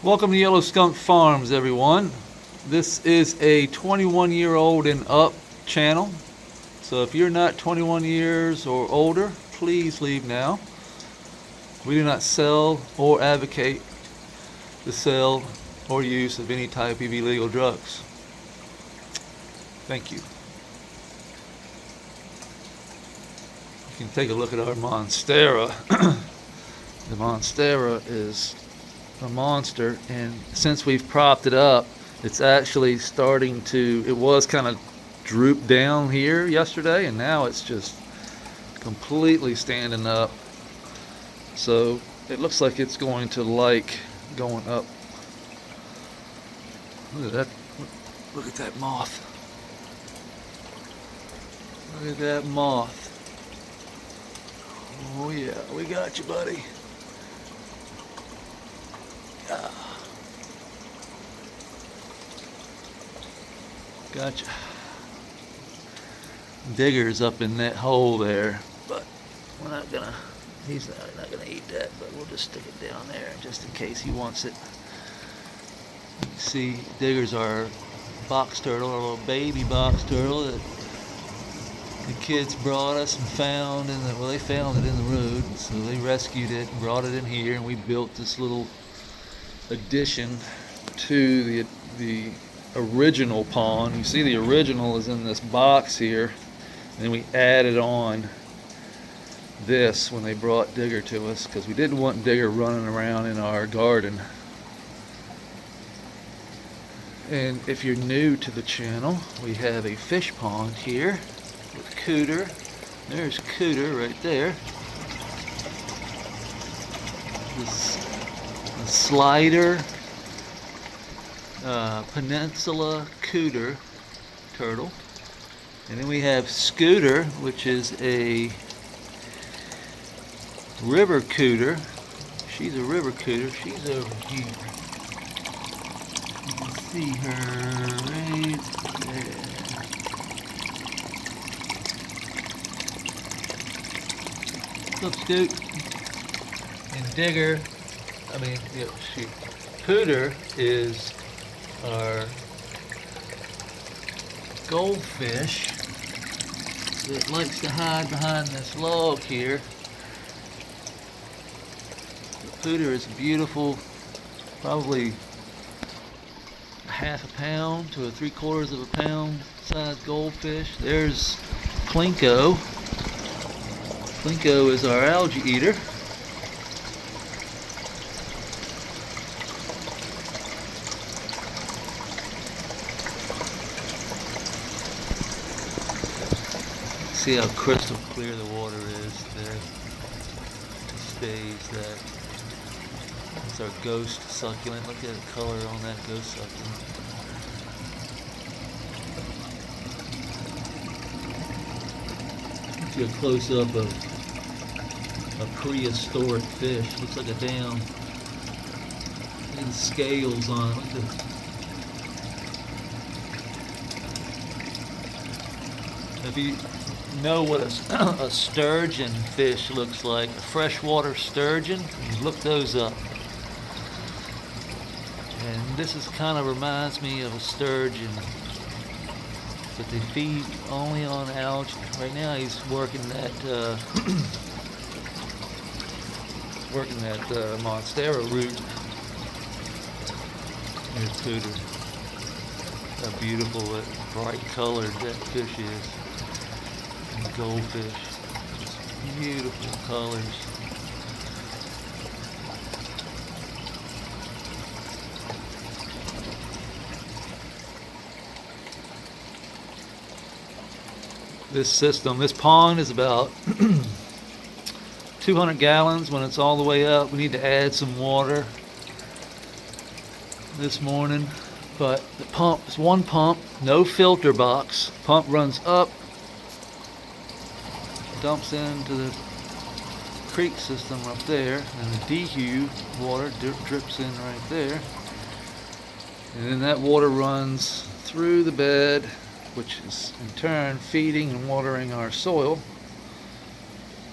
Welcome to Yellow Skunk Farms, everyone. This is a 21-year-old and up channel. So if you're not 21 years or older, please leave now. We do not sell or advocate the sale or use of any type of illegal drugs. Thank you. You can take a look at our Monstera. The Monstera is a monster, and since we've propped it up, it's actually starting to, it was kind of drooped down here yesterday, and now it's just completely standing up. So it looks like it's going to like going up. Look at that. Look at that moth. Look at that moth. Oh yeah, we got you, buddy. Gotcha. Digger's up in that hole there, but we're not gonna, he's not gonna eat that, but we'll just stick it down there just in case he wants it. You see, Digger's our box turtle, our little baby box turtle that the kids brought us and found in the, well, they found it in the road, so they rescued it and brought it in here, and we built this little addition to the original pond. You see the original is in this box here, and then we added on this when they brought Digger to us, because we didn't want Digger running around in our garden. And if you're new to the channel, we have a fish pond here with Cooter. There's Cooter right there. This slider peninsula cooter turtle, and then we have Scooter, which is a river cooter. She's a river cooter. She's over here. You can see her right there. What's up, Scoot? And Digger, Cooter is our goldfish that likes to hide behind this log here. The Cooter is a beautiful, probably half a pound to a 3/4 of a pound size goldfish. There's Plinko. Plinko is our algae eater. See how crystal clear the water is there. It stays that. It's our ghost succulent. Look at the color on that ghost succulent. See a close up of a prehistoric fish. Looks like a damn. Look at the scales on it. Look at this. If you know what a sturgeon fish looks like, a freshwater sturgeon, you look those up. And this is kind of reminds me of a sturgeon, but they feed only on algae. Right now he's working that Monstera root. Here's Cooter. How beautiful, bright colored that fish is. Goldfish, beautiful colors. This pond is about 200 gallons when it's all the way up. We need to add some water this morning, but the pump is one pump, no filter box. Pump runs up, dumps into the creek system up there, and the dehu water drips in right there, and then that water runs through the bed, which is in turn feeding and watering our soil,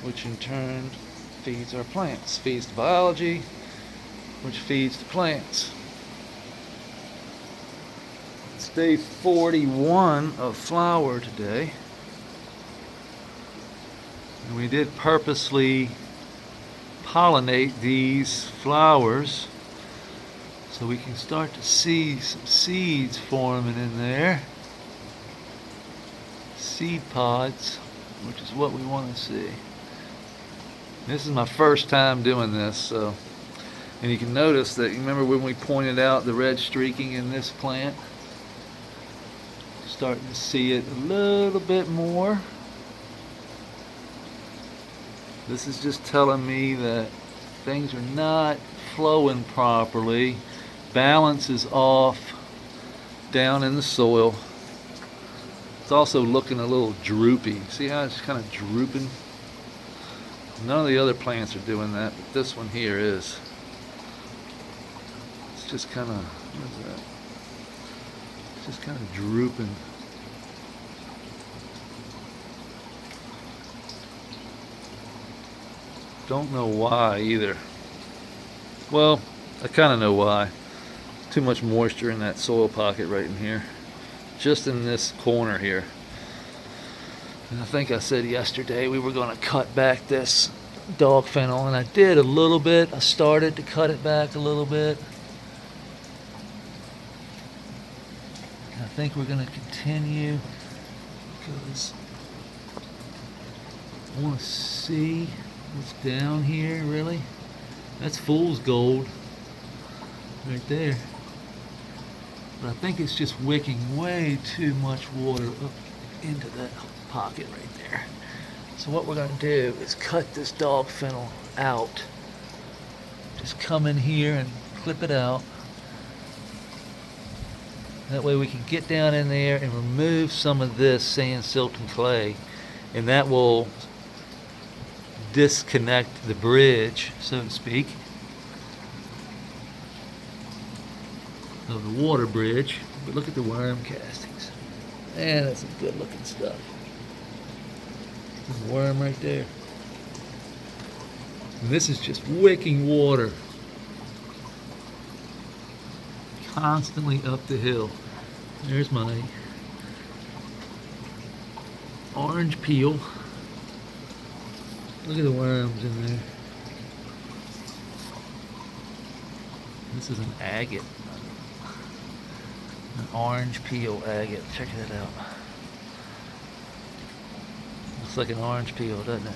which in turn feeds our plants, feeds the biology, which feeds the plants. day 41 of flower today. And we did purposely pollinate these flowers so we can start to see some seeds forming in there. Seed pods, which is what we want to see. This is my first time doing this, so, and you can notice that, you remember when we pointed out the red streaking in this plant? Starting to see it a little bit more. This is just telling me that things are not flowing properly. Balance is off down in the soil. It's also looking a little droopy. See how it's kind of drooping? None of the other plants are doing that, but this one here is. It's just kind of, what is that? It's just kind of drooping. Don't know why either. Well, I kind of know why. Too much moisture in that soil pocket right in here. Just in this corner here. And I think I said yesterday we were going to cut back this dog fennel, and I did a little bit. I started to cut it back a little bit. And I think we're going to continue because I want to see what's down here, really. That's fool's gold right there. But I think it's just wicking way too much water up into that pocket right there. So what we're going to do is cut this dog fennel out. Just come in here and clip it out. That way we can get down in there and remove some of this sand, silt, and clay, and that will disconnect the bridge, so to speak, of the water bridge. But look at the worm castings. Man, that's some good looking stuff. There's a worm right there. And this is just wicking water constantly up the hill. There's my orange peel. Look at the worms in there. This is an agate. An orange peel agate. Check that out. Looks like an orange peel, doesn't it?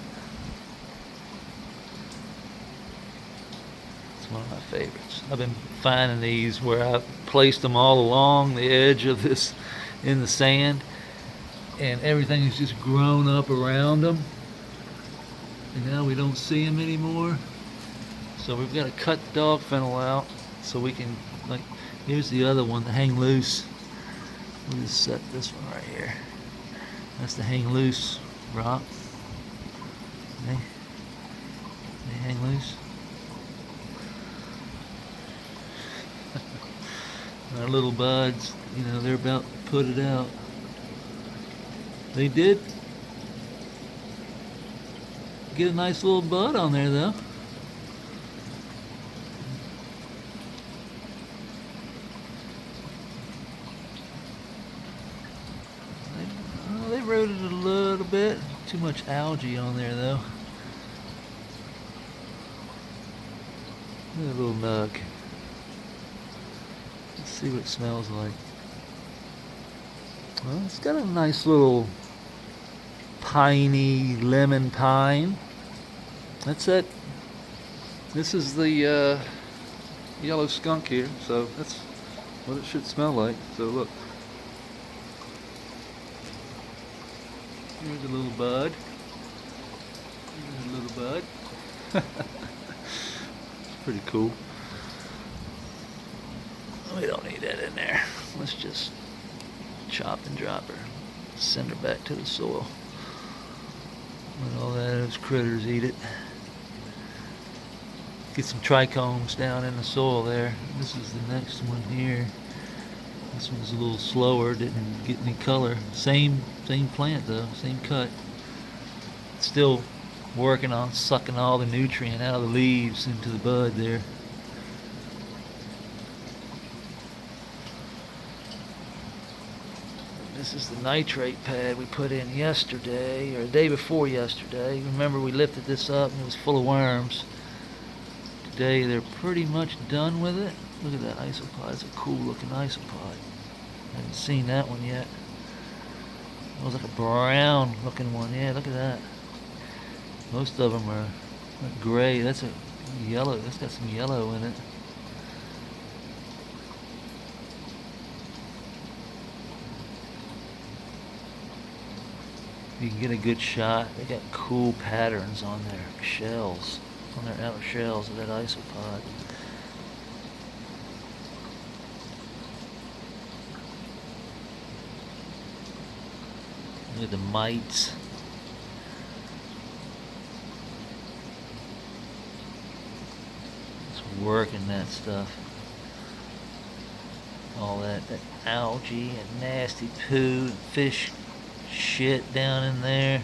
It's one of my favorites. I've been finding these where I've placed them all along the edge of this in the sand, and everything has just grown up around them. And now we don't see them anymore. So we've got to cut the dog fennel out so we can, like, here's the other one, the hang loose. We'll just set this one right here. That's the hang loose rock. Okay. They hang loose. Our little buds, you know, they're about to put it out. They did get a nice little bud on there, though. They rooted a little bit. Too much algae on there, though. Look at a little nug. Let's see what it smells like. Well, it's got a nice little piney lemon pine. That's it. This is the yellow skunk here, so that's what it should smell like. So look, here's a little bud. Here's a little bud. It's pretty cool. We don't need that in there. Let's just chop and drop her. Send her back to the soil. Let all those critters eat it. Get some trichomes down in the soil there. This is the next one here. This one's a little slower, didn't get any color. Same plant though, same cut. Still working on sucking all the nutrient out of the leaves into the bud there. This is the nitrate pad we put in yesterday, or the day before yesterday. Remember, we lifted this up and it was full of worms. Today they're pretty much done with it. Look at that Isopod. It's a cool looking Isopod. I haven't seen that one yet. It was like a brown looking one. Yeah, look at that. Most of them are gray. That's a yellow. That's got some yellow in it. You can get a good shot. They got cool patterns on their shells, on their outer shells of that Isopod. Look at the mites. It's working that stuff. All that algae and nasty poo and fish shit down in there.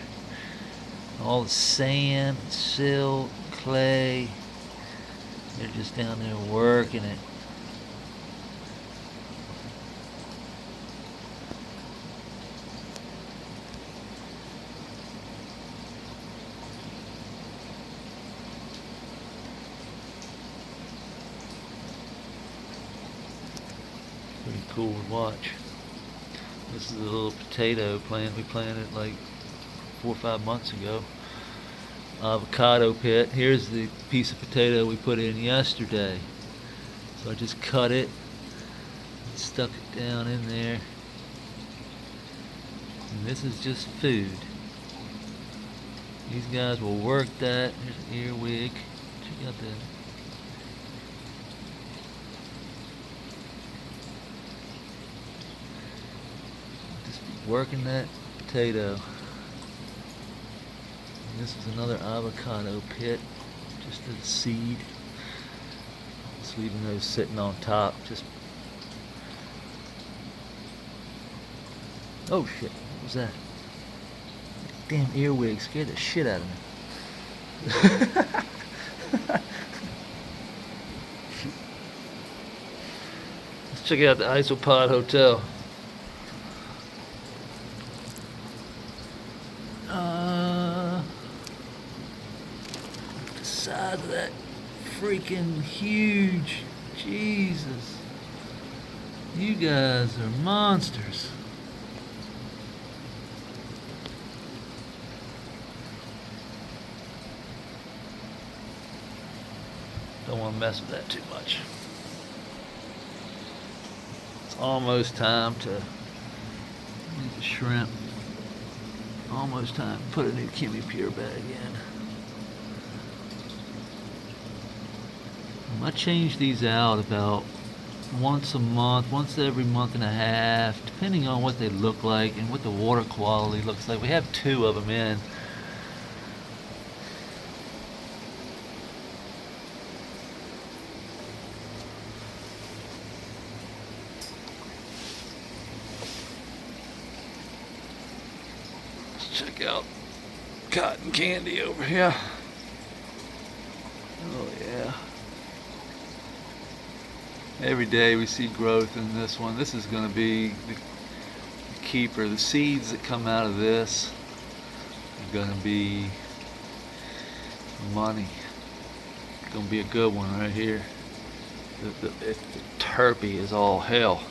All the sand, silt, clay. They're just down there working it. Pretty cool to watch. This is a little potato plant we planted like 4 or 5 months ago. Avocado pit. Here's the piece of potato we put in yesterday. So I just cut it, stuck it down in there. And this is just food. These guys will work that. Here's an earwig. Check out that. Working that potato. And this is another avocado pit, just a seed. Just leaving those sitting on top. Just oh shit! What was that? Damn earwig scared the shit out of me. Let's check out the Isopod Hotel. The size of that freaking huge. Jesus. You guys are monsters. Don't want to mess with that too much. It's almost time to eat the shrimp. Almost time to put a new Kimmy Pure bag in. I change these out about once a month, once every month and a half, depending on what they look like and what the water quality looks like. We have 2 of them in. Let's check out cotton candy over here. Oh yeah. Every day we see growth in this one. This is going to be the keeper. The seeds that come out of this are going to be money. It's going to be a good one right here. The terpy is all hell.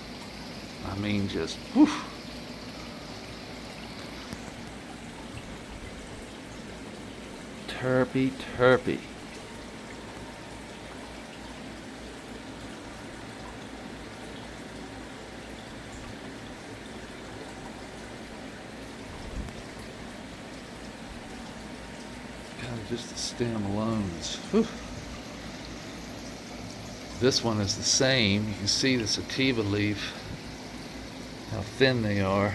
I mean, just whew. Terpy. Just the stem alone is, whew. This one is the same. You can see the sativa leaf, how thin they are.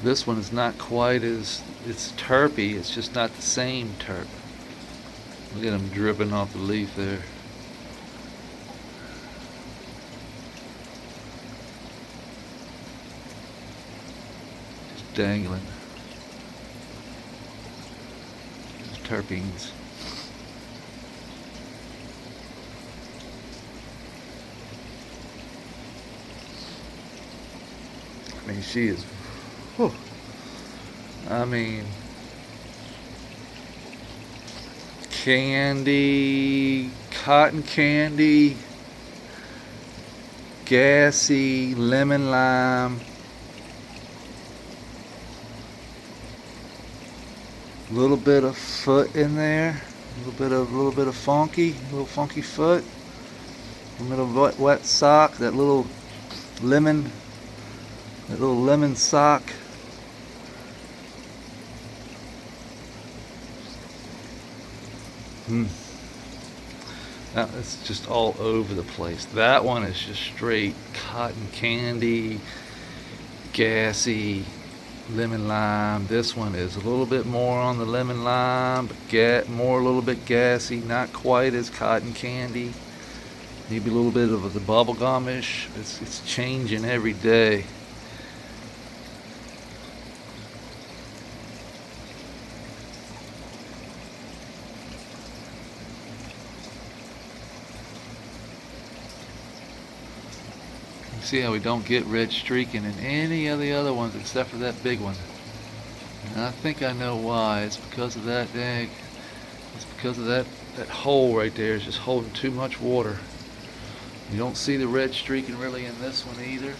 This one is not quite as, it's terpy, it's just not the same terp. Look at them dripping off the leaf there. Just dangling. Terpenes. I mean, she is, whew. I mean, candy, cotton candy, gassy, lemon lime, a little bit of foot in there, a little bit of funky, a little funky foot, a little wet sock, that little lemon sock. Now, it's just all over the place. That one is just straight cotton candy, gassy, lemon lime. This one is a little bit more on the lemon lime, but a little bit gassy, not quite as cotton candy. Maybe a little bit of the bubblegumish. It's changing every day. See how we don't get red streaking in any of the other ones except for that big one. And I think I know why. It's because of that egg. It's because of that hole right there is just holding too much water. You don't see the red streaking really in this one either.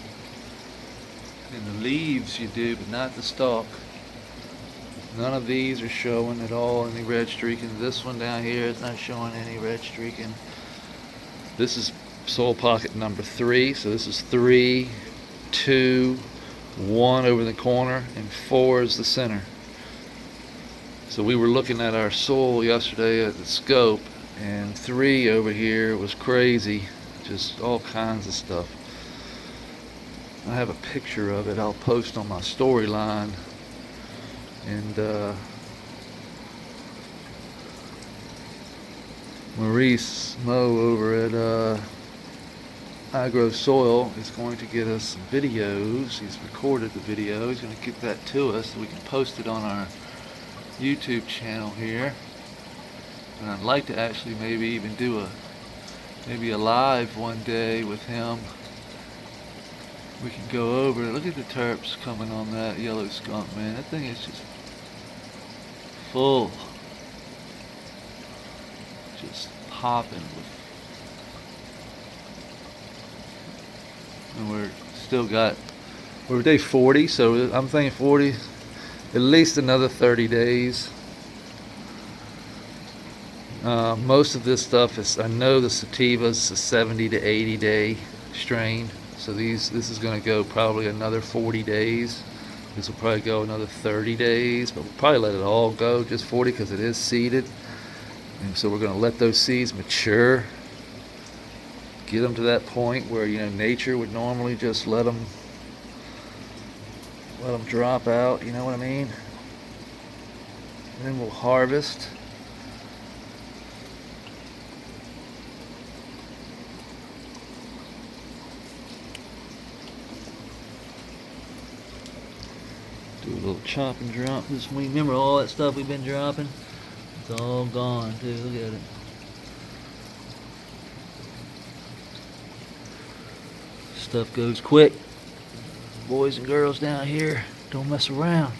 In the leaves you do, but not the stalk. None of these are showing at all any red streaking. This one down here is not showing any red streaking. This is soil pocket number 3, so this is 3, 2, 1 over the corner, and 4 is the center. So we were looking at our soil yesterday at the scope, and 3 over here was crazy, just all kinds of stuff. I have a picture of it I'll post on my storyline, and Maurice Moe over at I Grow Soil is going to get us some videos. He's recorded the video. He's going to get that to us so we can post it on our YouTube channel here. And I'd like to actually maybe even do a live one day with him. We can go over. Look at the terps coming on that yellow skunk, man. That thing is just full. Just popping with. And we're day 40, so I'm thinking 40, at least another 30 days. Most of this stuff is, I know the sativas, a 70 to 80 day strain, so this is going to go probably another 40 days. This will probably go another 30 days, but we'll probably let it all go, just 40, because it is seeded. And so we're going to let those seeds mature. Get them to that point where, you know, nature would normally just let them drop out, you know what I mean? And then we'll harvest. Do a little chop and drop. Remember all that stuff we've been dropping? It's all gone too, look at it. Stuff goes quick. Boys and girls down here don't mess around.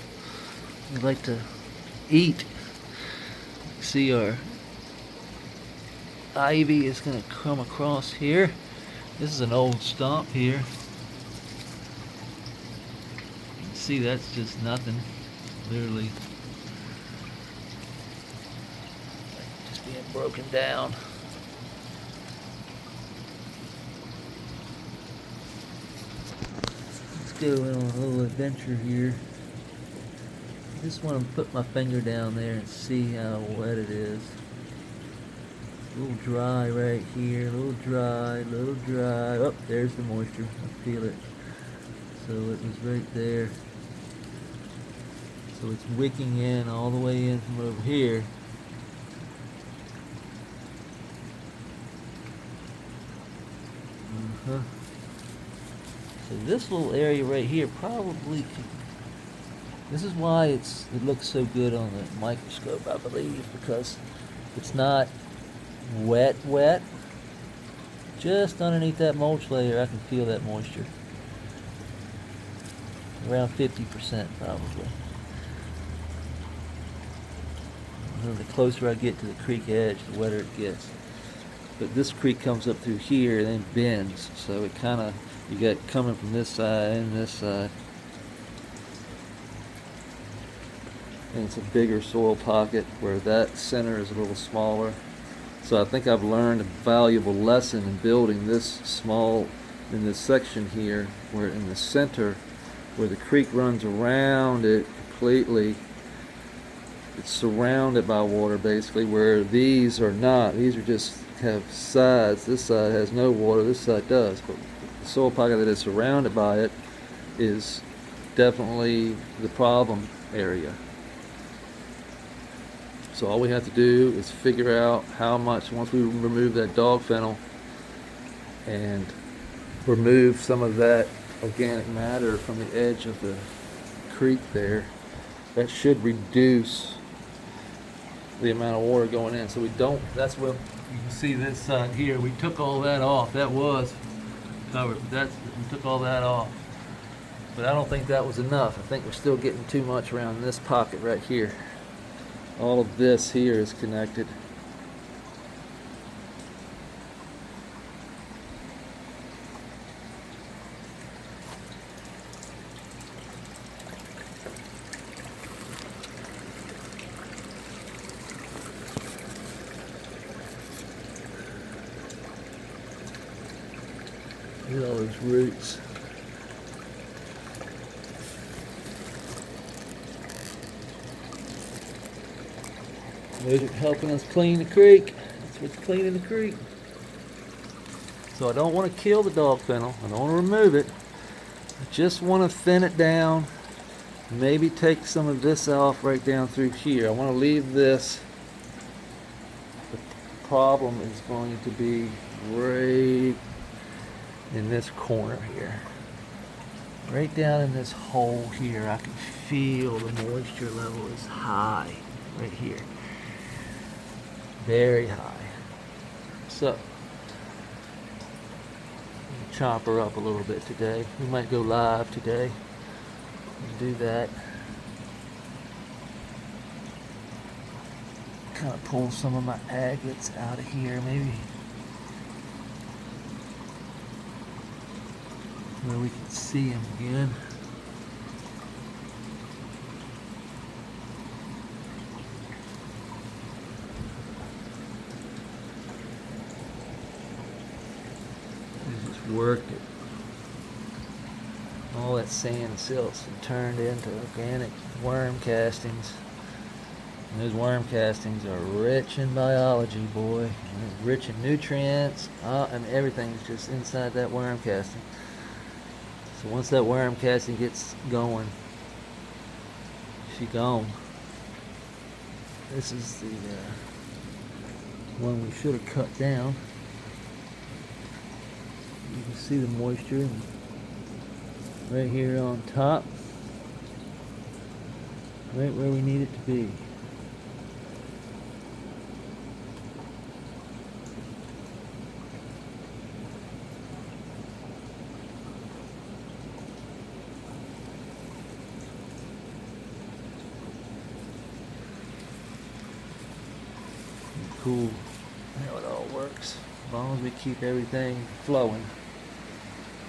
We like to eat. See, our ivy is going to come across here. This is an old stump here. See, that's just nothing. Literally just being broken down. Go on a little adventure here. Just want to put my finger down there and see how wet it is. A little dry right here, a little dry, Oh, there's the moisture. I feel it. So it was right there. So it's wicking in all the way in from over here. So this little area right here probably could, this is why it looks so good on the microscope, I believe, because it's not wet. Just underneath that mulch layer I can feel that moisture. around 50% probably. And the closer I get to the creek edge, the wetter it gets. But this creek comes up through here and then bends, so it kind of, you got coming from this side and this side. And it's a bigger soil pocket where that center is a little smaller. So I think I've learned a valuable lesson in building this small, in this section here, where in the center, where the creek runs around it completely. It's surrounded by water basically, where these are not. These are just have sides. This side has no water, this side does. But the soil pocket that is surrounded by it is definitely the problem area. So all we have to do is figure out how much, once we remove that dog fennel and remove some of that organic matter from the edge of the creek there, that should reduce the amount of water going in. So we don't, that's what you can see this side here. We took all that off. That was covered. We took all that off. But I don't think that was enough. I think we're still getting too much around this pocket right here. All of this here is connected. Look at all those roots. Those are helping us clean the creek. That's what's cleaning the creek. So I don't want to kill the dog fennel. I don't want to remove it. I just want to thin it down. Maybe take some of this off right down through here. I want to leave this. The problem is going to be right in this corner here. Right down in this hole here, I can feel the moisture level is high right here. Very high. So, chop her up a little bit today. We might go live today and do that. Kind of pull some of my agates out of here, maybe. Where we can see them again. Worked it. All that sand silts and turned into organic worm castings. And those worm castings are rich in biology, boy. And rich in nutrients, and everything's just inside that worm casting. So once that worm casting gets going, she gone. This is the one we should have cut down. You can see the moisture right here on top, right where we need it to be. Cool how it all works. As long as we keep everything flowing,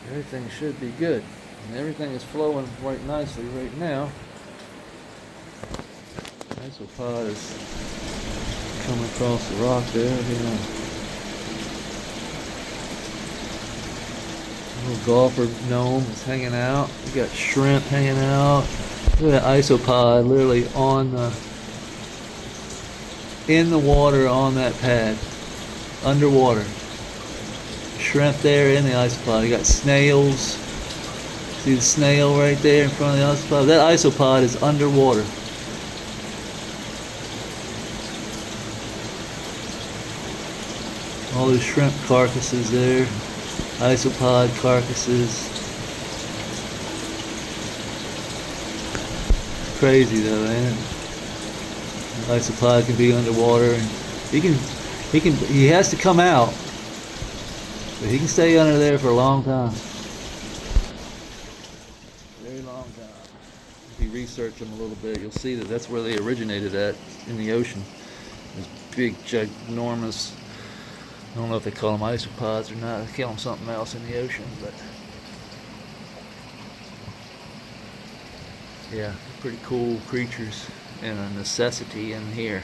everything should be good. And everything is flowing quite nicely right now. Isopod is coming across the rock there. Little golfer gnome is hanging out. We got shrimp hanging out. Look at that isopod literally on in the water on that pad, underwater. Shrimp there in the isopod. You got snails. See the snail right there in front of the isopod? That isopod is underwater. All those shrimp carcasses there. Isopod carcasses. Crazy though, man. Isopod can be underwater, and he has to come out, but he can stay under there for a long time. Very long time. if you research them a little bit, you'll see that that's where they originated at, in the ocean. These big, ginormous, I don't know if they call them isopods or not. They call them something else in the ocean, but yeah, pretty cool creatures and a necessity in here.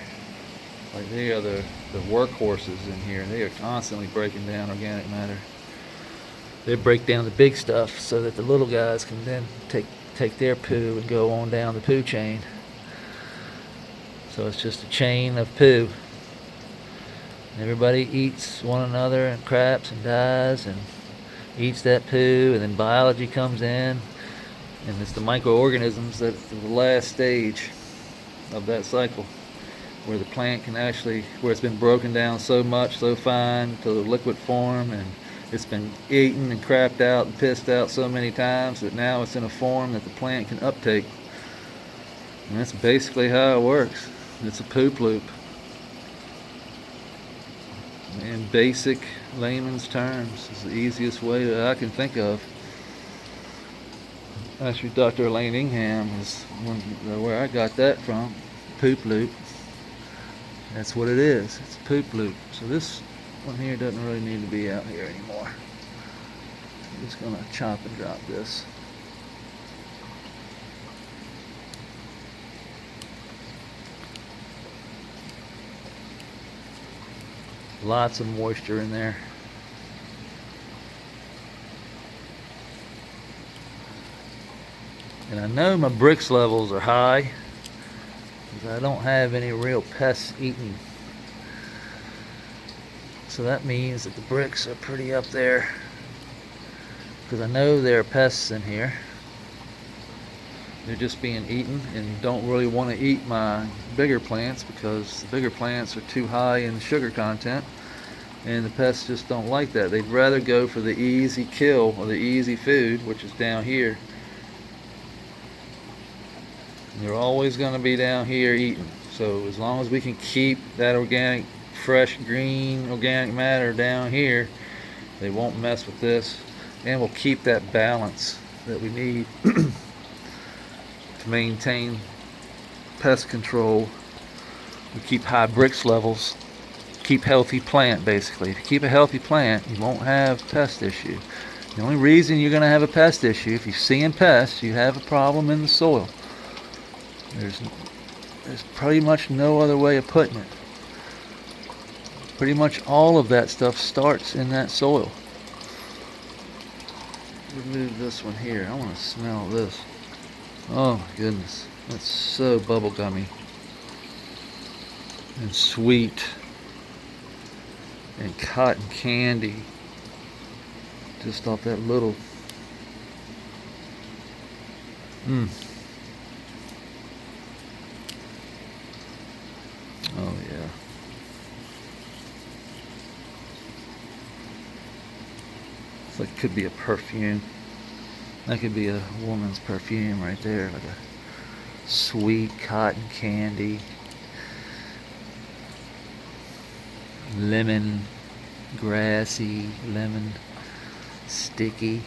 Like they are the workhorses in here. They are constantly breaking down organic matter. They break down the big stuff so that the little guys can then take their poo and go on down the poo chain. So it's just a chain of poo. Everybody eats one another and craps and dies and eats that poo, and then biology comes in, and it's the microorganisms that are the last stage of that cycle, where the plant can actually, where it's been broken down so much, so fine to the liquid form, and it's been eaten and crapped out and pissed out so many times that now it's in a form that the plant can uptake. And that's basically how it works. It's a poop loop. In basic layman's terms, is the easiest way that I can think of. Actually, Dr. Elaine Ingham is where I got that from. Poop loop. That's what it is. It's a poop loop. So this one here doesn't really need to be out here anymore. I'm just going to chop and drop this. Lots of moisture in there. And I know my bricks levels are high because I don't have any real pests eating. So that means that the bricks are pretty up there, because I know there are pests in here. They're just being eaten and don't really want to eat my bigger plants because the bigger plants are too high in sugar content, and the pests just don't like that. They'd rather go for the easy kill or the easy food, which is down here. And they're always going to be down here eating. So as long as we can keep that organic, fresh, green, organic matter down here, they won't mess with this, and we'll keep that balance that we need to maintain pest control. We keep high bricks levels, keep healthy plant. Basically, if you keep a healthy plant, you won't have pest issue. The only reason you're going to have a pest issue, if you're seeing pests, you have a problem in the soil. There's pretty much no other way of putting it. Pretty much all of that stuff starts in that soil. Remove this one here. I want to smell this. Oh my goodness, that's so bubblegummy and sweet and cotton candy. Just off that little. Oh yeah. It's like, could be a perfume. That could be a woman's perfume right there, like a sweet cotton candy, lemon, grassy, lemon, sticky.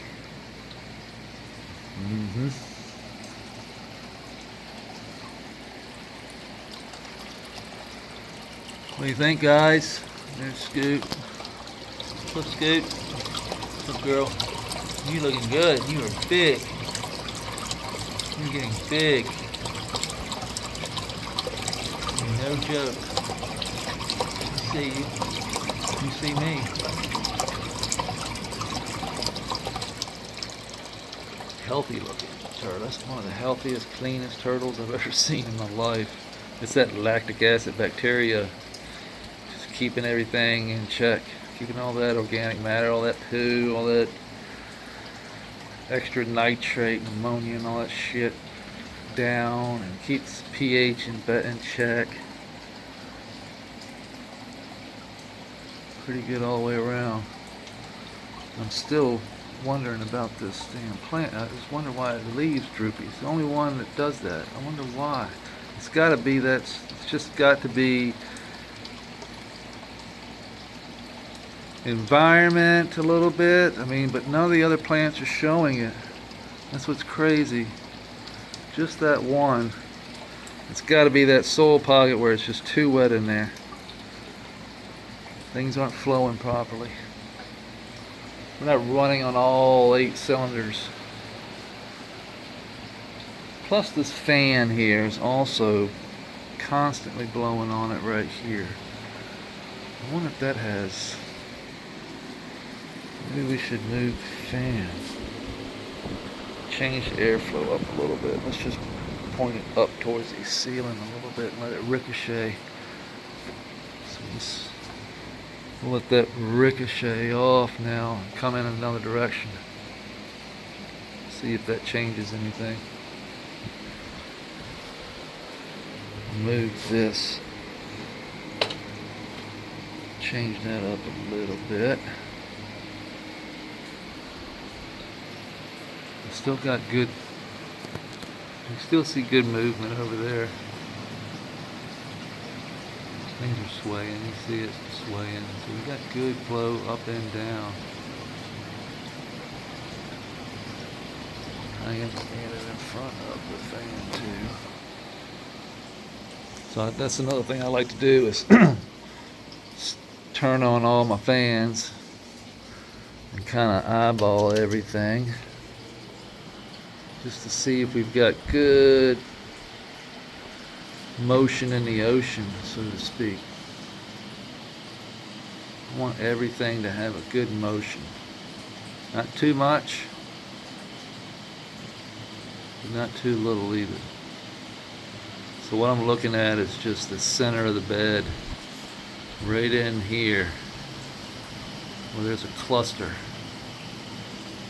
What do you think, guys? There's Scoot. What's up, Scoot? What's up, girl? You looking good. You are big. You're getting big. No joke. I see you. You see me. Healthy looking turtle. That's one of the healthiest, cleanest turtles I've ever seen in my life. It's that lactic acid bacteria just keeping everything in check. Keeping all that organic matter, all that poo, all that extra nitrate and ammonia and all that shit down, and keeps pH in check. Pretty good all the way around. I'm still wondering about this damn plant. I just wonder why it leaves droopy. It's the only one that does that. I wonder why. It's got to be it's just got to be environment a little bit. I mean, but none of the other plants are showing it. That's what's crazy. just that one. It's got to be that soil pocket where it's just too wet in there. Things aren't flowing properly. We're not running on all 8 cylinders. Plus this fan here is also constantly blowing on it right here. I wonder if that has... Maybe we should move the fan. Change the airflow up a little bit. Let's just point it up towards the ceiling a little bit and let it ricochet. So we'll let that ricochet off now and come in another direction. See if that changes anything. Move this. Change that up a little bit. Still got good, you still see good movement over there. Things are swaying, you see it swaying. So we got good flow up and down. I am standing in front of the fan too. So that's another thing I like to do is turn on all my fans and kind of eyeball everything, just to see if we've got good motion in the ocean, so to speak. I want everything to have a good motion. Not too much, but not too little either. So what I'm looking at is just the center of the bed, right in here, where there's a cluster.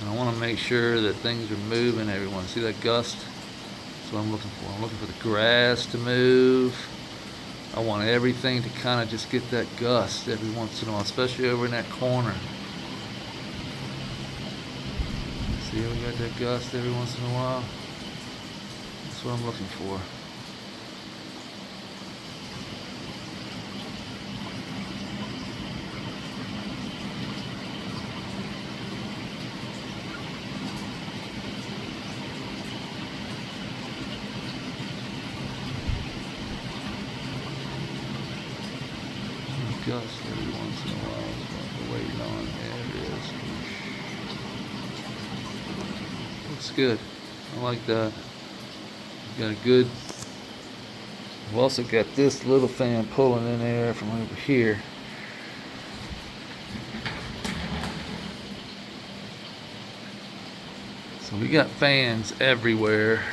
And I want to make sure that things are moving, everyone. See that gust? That's what I'm looking for. I'm looking for the grass to move. I want everything to kind of just get that gust every once in a while, especially over in that corner. See how we got that gust every once in a while? That's what I'm looking for. Gust every once in a while. So waiting on. There it is. Looks good. I like that. We've got a good. We've also got this little fan pulling in air from over here. So we got fans everywhere.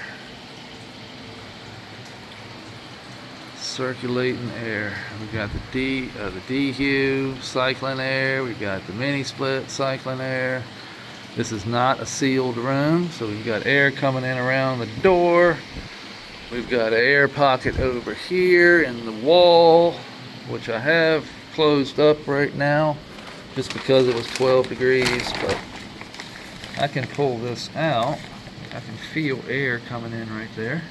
Circulating air. We got the DHU cycling air. We got the mini split cycling air. This is not a sealed room, so we've got air coming in around the door. We've got an air pocket over here in the wall, which I have closed up right now just because it was 12 degrees, but I can pull this out. I can feel air coming in right there.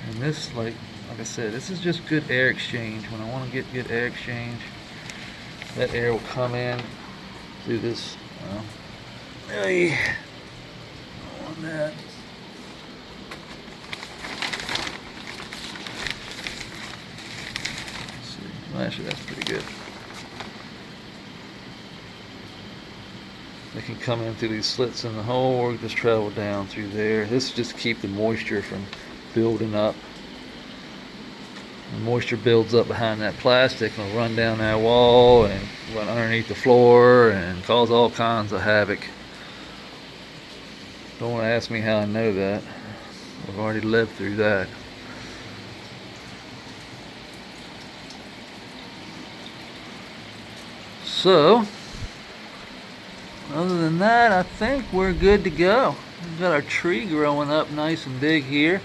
And this, like I said, this is just good air exchange. When I want to get good air exchange, that air will come in through this. Well, really on that. Let's see. Well, actually, that's pretty good. They can come in through these slits in the hole, or just travel down through there. This is just to keep the moisture from building up. The moisture builds up behind that plastic and will run down that wall and run underneath the floor and cause all kinds of havoc. Don't want to ask me how I know that. I've already lived through that. So, other than that, I think we're good to go. We've got our tree growing up nice and big here.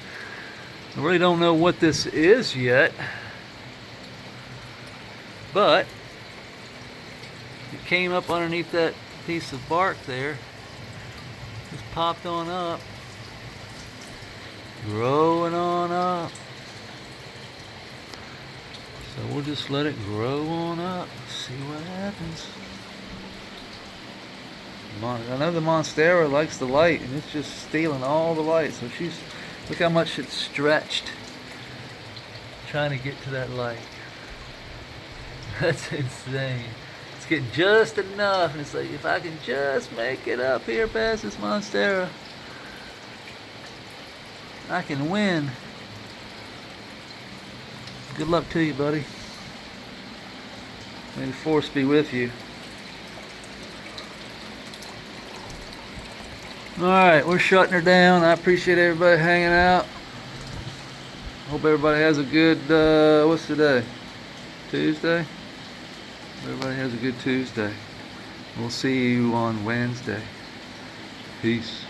I really don't know what this is yet, but it came up underneath that piece of bark there. Just popped on up, growing on up. So we'll just let it grow on up, see what happens. I know the Monstera likes the light, and it's just stealing all the light. So look how much it's stretched trying to get to that light. That's insane. It's getting just enough, and it's like, if I can just make it up here past this Monstera, I can win. Good luck to you, buddy. May the force be with you. Alright, we're shutting her down. I appreciate everybody hanging out. Hope everybody has a good, what's today? Tuesday? Everybody has a good Tuesday. We'll see you on Wednesday. Peace.